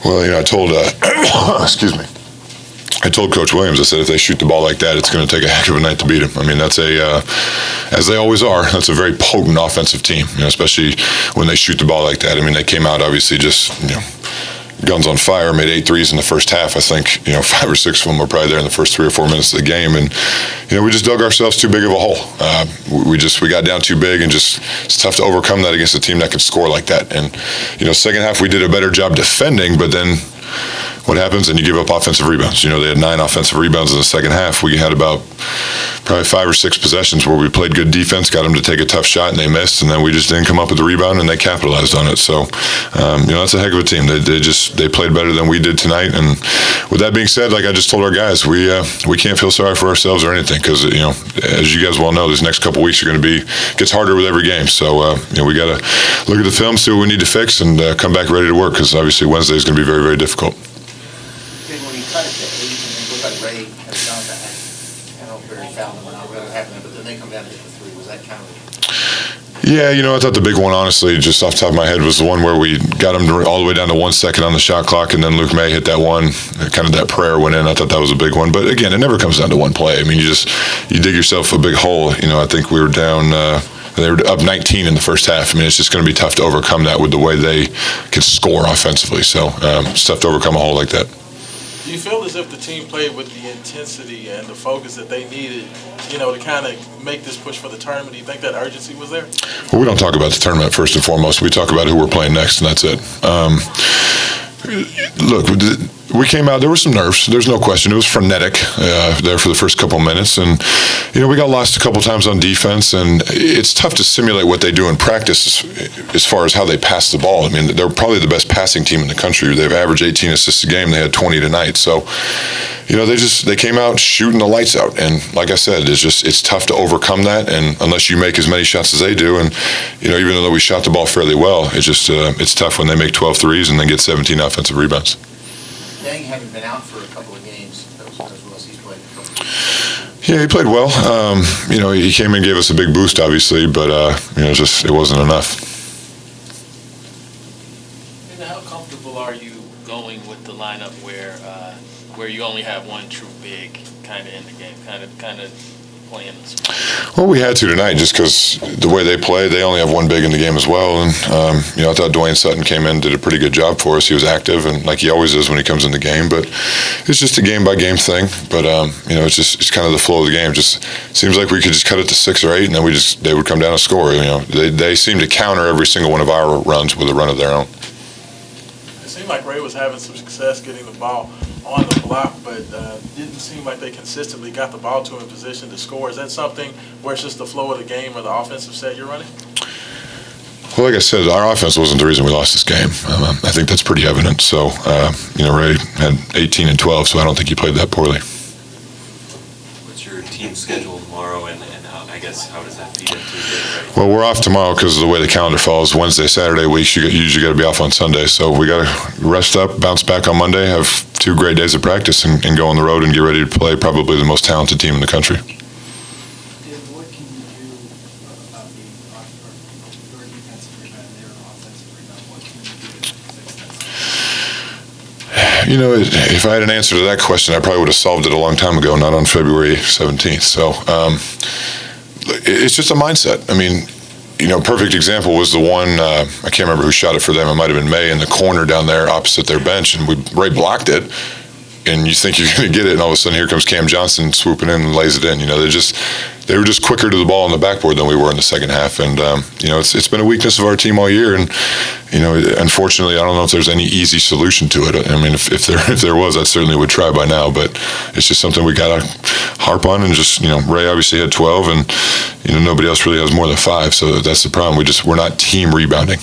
Well, I told, excuse me. I told Coach Williams, I said, if they shoot the ball like that, it's going to take a heck of a night to beat them. I mean, that's as they always are, that's a very potent offensive team, especially when they shoot the ball like that. I mean, they came out obviously just, guns on fire, made 8 threes in the first half. I think, 5 or 6 of them were probably there in the first 3 or 4 minutes of the game. And, we just dug ourselves too big of a hole. We got down too big, and just, it's tough to overcome that against a team that can score like that. And, second half we did a better job defending, but then what happens? And you give up offensive rebounds. They had 9 offensive rebounds in the second half. We had about probably 5 or 6 possessions where we played good defense, got them to take a tough shot, and they missed, and then we just didn't come up with the rebound, and they capitalized on it. So, that's a heck of a team. They played better than we did tonight. And with that being said, like I just told our guys, we can't feel sorry for ourselves or anything, because as you guys well know, these next couple weeks are going to gets harder with every game. So we got to look at the film, see what we need to fix, and come back ready to work, because obviously Wednesday is going to be very, very difficult. When he cut it to 8, and then looked like Ray had done that, I don't know if Barry found them or not, whatever happened, but then they come down to hit the 3. Was that kind of? Yeah, I thought the big one, honestly, just off the top of my head, was the one where we got him all the way down to 1 second on the shot clock, and then Luke May hit that one, kind of that prayer went in. I thought that was a big one. But again, it never comes down to one play. I mean, you dig yourself a big hole. I think we were down. They were up 19 in the first half. I mean, it's just going to be tough to overcome that with the way they can score offensively. So it's tough to overcome a hole like that. Do you feel as if the team played with the intensity and the focus that they needed, to kind of make this push for the tournament? Do you think that urgency was there? Well, we don't talk about the tournament first and foremost. We talk about who we're playing next, and that's it. Look, we came out, there were some nerves. There's no question. It was frenetic there for the first couple minutes. And, we got lost a couple times on defense. And it's tough to simulate what they do in practice as far as how they pass the ball. I mean, they're probably the best passing team in the country. They've averaged 18 assists a game. They had 20 tonight. So, they came out shooting the lights out. And like I said, it's tough to overcome that. And unless you make as many shots as they do. And, even though we shot the ball fairly well, it's tough when they make 12 threes and then get 17 offensive rebounds. Dang, having been out for a couple of games, that was as well as he's played. Yeah, he played well. He came in and gave us a big boost, obviously, but it wasn't enough. And how comfortable are you going with the lineup where you only have one true big kind of in the game, kind of playing this? Well, we had to tonight just because the way they play, they only have one big in the game as well. And, I thought Dwayne Sutton came in and did a pretty good job for us. He was active, and like he always is when he comes in the game. But it's just a game-by-game thing. But, it's kind of the flow of the game. Just seems like we could just cut it to 6 or 8, and then they would come down and score. They seem to counter every single one of our runs with a run of their own. It seemed like Ray was having some success getting the ball on the block, but didn't seem like they consistently got the ball to him in position to score. Is that something where it's just the flow of the game or the offensive set you're running? Well, like I said, our offense wasn't the reason we lost this game. I think that's pretty evident. So, Ray had 18 and 12, so I don't think he played that poorly. What's your team schedule tomorrow, and I guess how does that feed into it? Well, we're off tomorrow because of the way the calendar falls. Wednesday, Saturday weeks, you usually got to be off on Sunday. So we got to rest up, bounce back on Monday, have 2 great days of practice, and go on the road and get ready to play probably the most talented team in the country. What can you do about your defensive rebound and their offensive rebound? What can you do to fix that? If I had an answer to that question, I probably would have solved it a long time ago, not on February 17th. So it's just a mindset. I mean, perfect example was the one, I can't remember who shot it for them. It might have been May in the corner down there opposite their bench, and Ray blocked it. And you think you're going to get it, and all of a sudden here comes Cam Johnson swooping in and lays it in. They were just quicker to the ball on the backboard than we were in the second half. And it's been a weakness of our team all year. And unfortunately, I don't know if there's any easy solution to it. I mean, if there was, I certainly would try by now. But it's just something we got to harp on. And just Ray obviously had 12, and nobody else really has more than 5. So that's the problem. We're not team rebounding.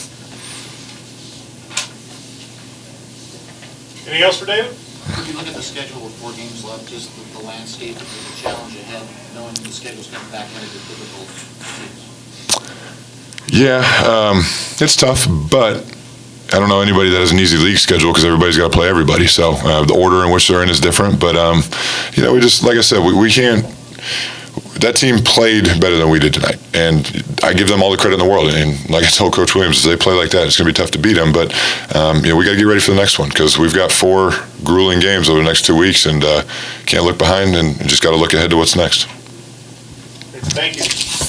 Anything else for David? When you look at the schedule with 4 games left, just the landscape, the challenge ahead, knowing the schedule's coming back into the difficult teams. Yeah, it's tough, but I don't know anybody that has an easy league schedule because everybody's got to play everybody. So the order in which they're in is different. But we just, like I said, we can't. that team played better than we did tonight, and I give them all the credit in the world. And like I told Coach Williams, if they play like that, it's going to be tough to beat them. But we got to get ready for the next one, because we've got 4 grueling games over the next 2 weeks, and can't look behind, and just got to look ahead to what's next. Thank you.